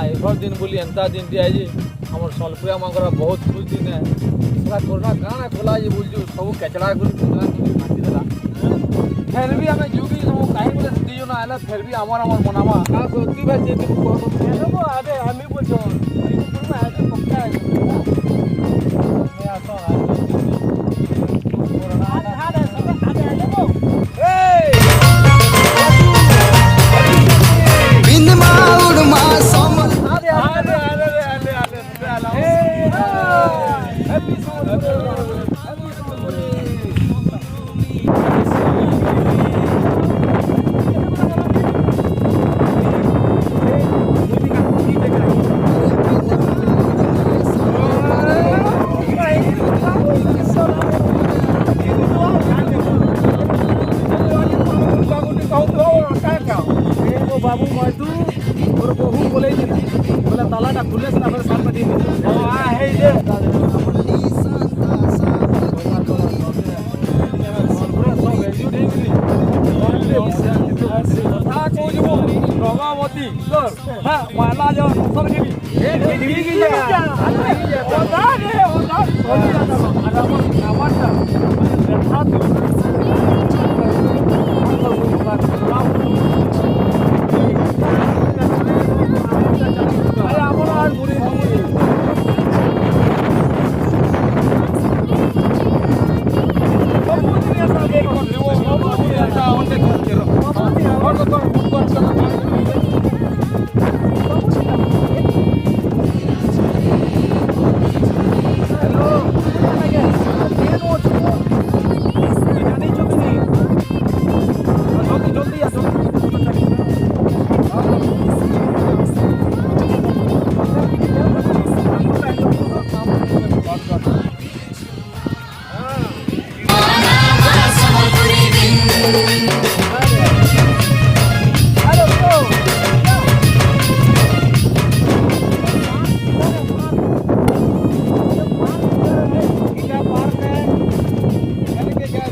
ever दिन बोली एंता दिन टी आज आम सलपुरिया मांकर बहुत खुश दिन है पूरा कोरोना काଣା खोला जे बुझू सब केचड़ा कर माटी देला फिर भी हमें जो भी सब कहीं बोले दियो ना आला फिर भी हमार मनावा का सोती बा जे तुम को आगे हम ही बोलछो पूरा आगे पक्का है मैं आतो कोरोना आगे सब आगे आ जाओ ए बिंद माउड मा समल आगे हैप्पी बाबू मजदू और बहु बोले बोला तालाटा खुले से फिर साथ में दिन हां है जे रंगावती हां माला जो सर के भी की जगह होता है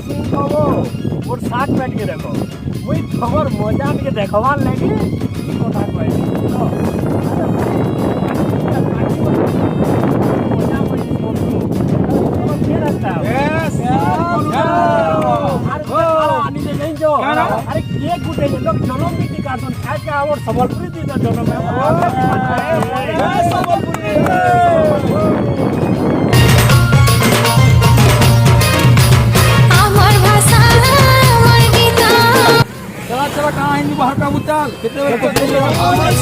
और साथ बैठ के देखो वही खबर मजा के देखवान लगी कोठा कोई अरे केक गुटे लोग जन्म भी काटन खाए के और संबलपुरी दी जन्म है संबलपुरी चला कहाँ हिंदी बाहर का बुचाल कितने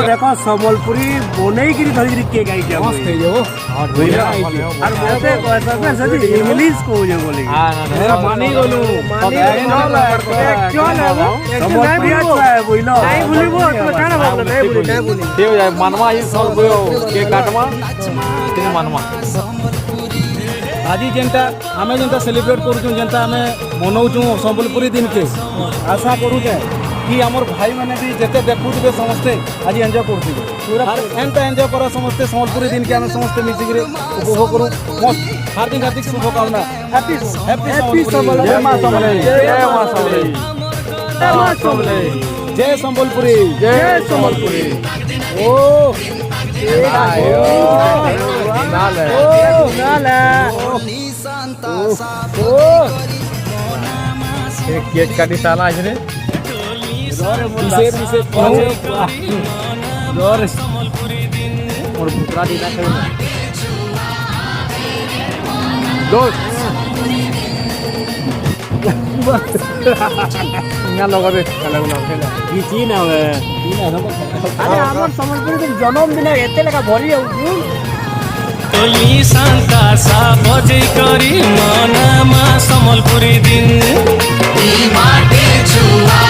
देखो संबलपुरी बनै गिरी धरी के गाई जा मस्त है जो और बोलते कहता सदी इंग्लिश को जे बोले हां मानी गोलू मानी क्यों है वो संबलपुरी अच्छा है बोलो नहीं बोलिबो तो काना बोल नहीं बोली देव जाय मानवा ही सब के काटवा तिने मानवा आजी जेंता हमें जेंता सेलिब्रेट करू जेंता हमें मनाऊ संबलपुरी दिन के आशा करू जे कि आमर भाई मैंने भी जिते देखुवे समस्ते आज एंजॉय करुवे पूरा एंता एंजॉय कर समस्ते संबलपुरी दिन के आम समस्ते मिसिक उपभोग करूँ मस्त हार्दिक हार्दिक शुभकामना हैप्पी हैप्पी जय मां समलेई जय मां समलेई जय मां समलेई जय संबलपुरी जय संबलपुरी ओ आयो नाले ओ नाले ओ एक केक काटी साला आज रे विशेष जोर और पुत्रा दीना करो दो না লগাবে খেলাগুলো କିଛି ନା ହୁଏ আরে আমার সম্বলপুরে জন্মদিন এতে লেখা ভরি যাଉଛି ଟୋଲି ସାନ୍ତା ସା ବଜେଇ କରି ମନାମା ସମ୍ବଲପୁରୀ ଦିନ ମାଟି ଛୁଆ